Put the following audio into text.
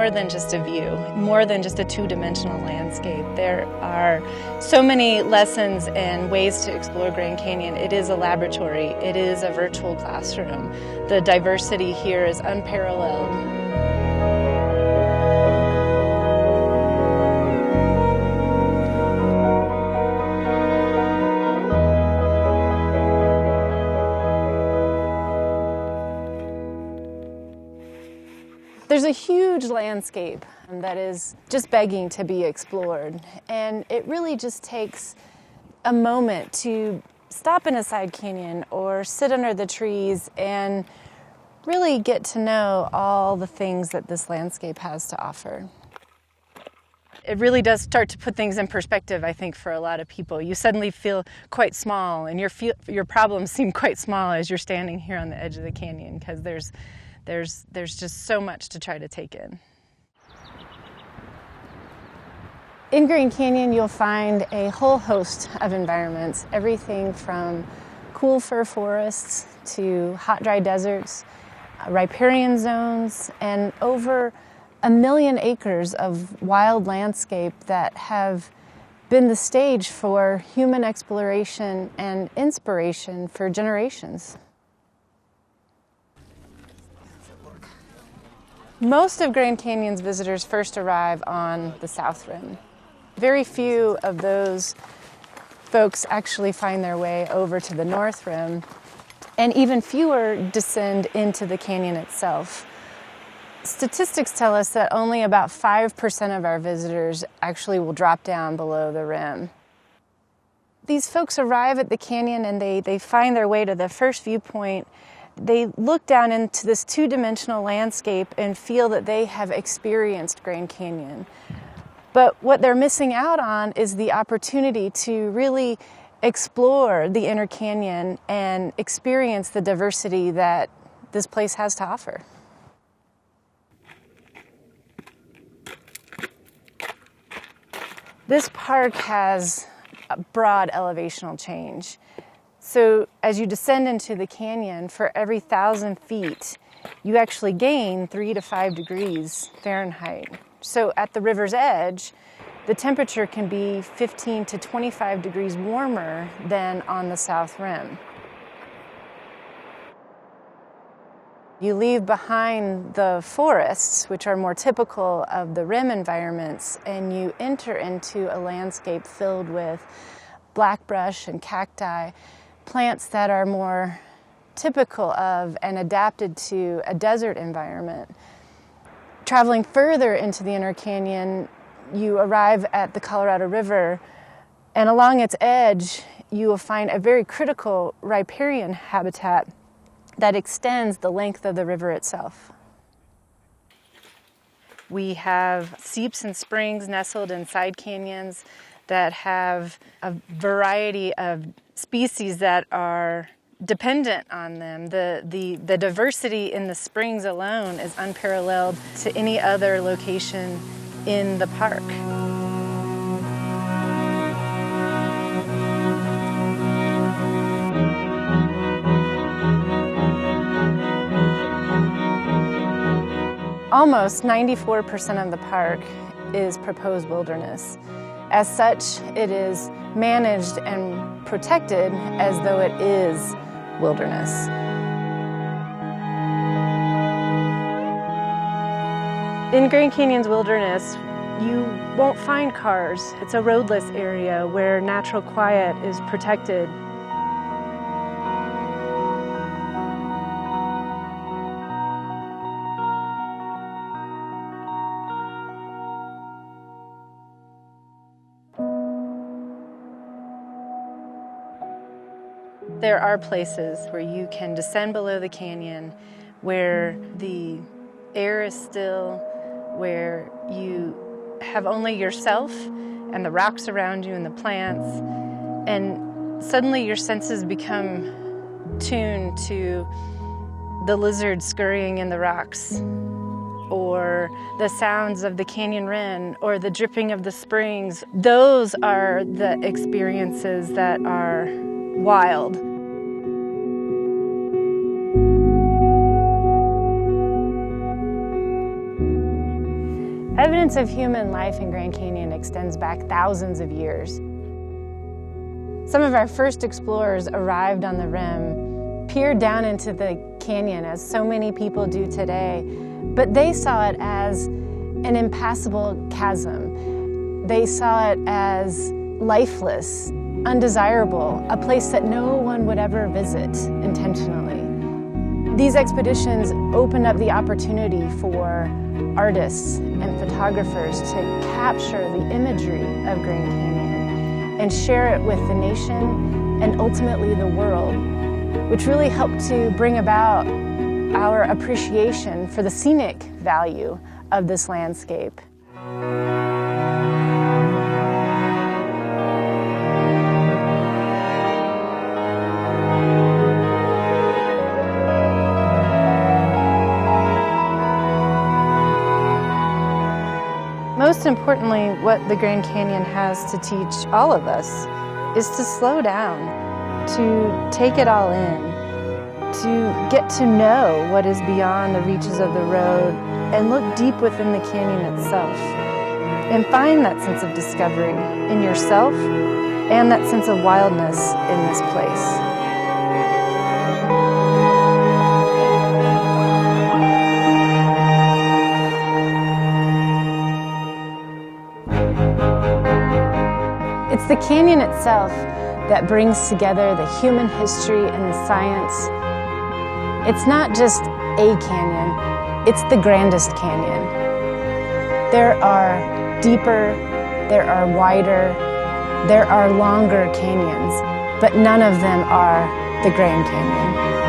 more than just a view, more than just a two-dimensional landscape. There are so many lessons and ways to explore Grand Canyon. It is a laboratory. It is a virtual classroom. The diversity here is unparalleled. There's a huge landscape that is just begging to be explored, and it really just takes a moment to stop in a side canyon or sit under the trees and really get to know all the things that this landscape has to offer. It really does start to put things in perspective, I think, for a lot of people. You suddenly feel quite small, and your problems seem quite small as you're standing here on the edge of the canyon, because there's just so much to try to take in. In Grand Canyon, you'll find a whole host of environments, everything from cool fir forests to hot, dry deserts, riparian zones, and over 1 million acres of wild landscape that have been the stage for human exploration and inspiration for generations. Most of Grand Canyon's visitors first arrive on the South Rim. Very few of those folks actually find their way over to the North Rim, and even fewer descend into the canyon itself. Statistics tell us that only about 5% of our visitors actually will drop down below the rim. These folks arrive at the canyon and they find their way to the first viewpoint. They look down into this two-dimensional landscape and feel that they have experienced Grand Canyon. But what they're missing out on is the opportunity to really explore the inner canyon and experience the diversity that this place has to offer. This park has a broad elevational change. So as you descend into the canyon, for every 1,000 feet, you actually gain 3 to 5 degrees Fahrenheit. So at the river's edge, the temperature can be 15 to 25 degrees warmer than on the South Rim. You leave behind the forests, which are more typical of the rim environments, and you enter into a landscape filled with blackbrush and cacti, plants that are more typical of and adapted to a desert environment. Traveling further into the inner canyon, you arrive at the Colorado River, and along its edge, you will find a very critical riparian habitat that extends the length of the river itself. We have seeps and springs nestled in side canyons that have a variety of species that are dependent on them. The diversity in the springs alone is unparalleled to any other location in the park. Almost 94% of the park is proposed wilderness. As such, it is managed and protected as though it is wilderness. In Grand Canyon's wilderness, you won't find cars. It's a roadless area where natural quiet is protected. There are places where you can descend below the canyon, where the air is still, where you have only yourself and the rocks around you and the plants, and suddenly your senses become tuned to the lizards scurrying in the rocks, or the sounds of the canyon wren, or the dripping of the springs. Those are the experiences that are wild. Evidence of human life in Grand Canyon extends back thousands of years. Some of our first explorers arrived on the rim, peered down into the canyon as so many people do today, but they saw it as an impassable chasm. They saw it as lifeless, undesirable, a place that no one would ever visit intentionally. These expeditions opened up the opportunity for artists and photographers to capture the imagery of Grand Canyon and share it with the nation and ultimately the world, which really helped to bring about our appreciation for the scenic value of this landscape. Most importantly, what the Grand Canyon has to teach all of us is to slow down, to take it all in, to get to know what is beyond the reaches of the road and look deep within the canyon itself and find that sense of discovery in yourself and that sense of wildness in this place. It's the canyon itself that brings together the human history and the science. It's not just a canyon, it's the grandest canyon. There are deeper, there are wider, there are longer canyons, but none of them are the Grand Canyon.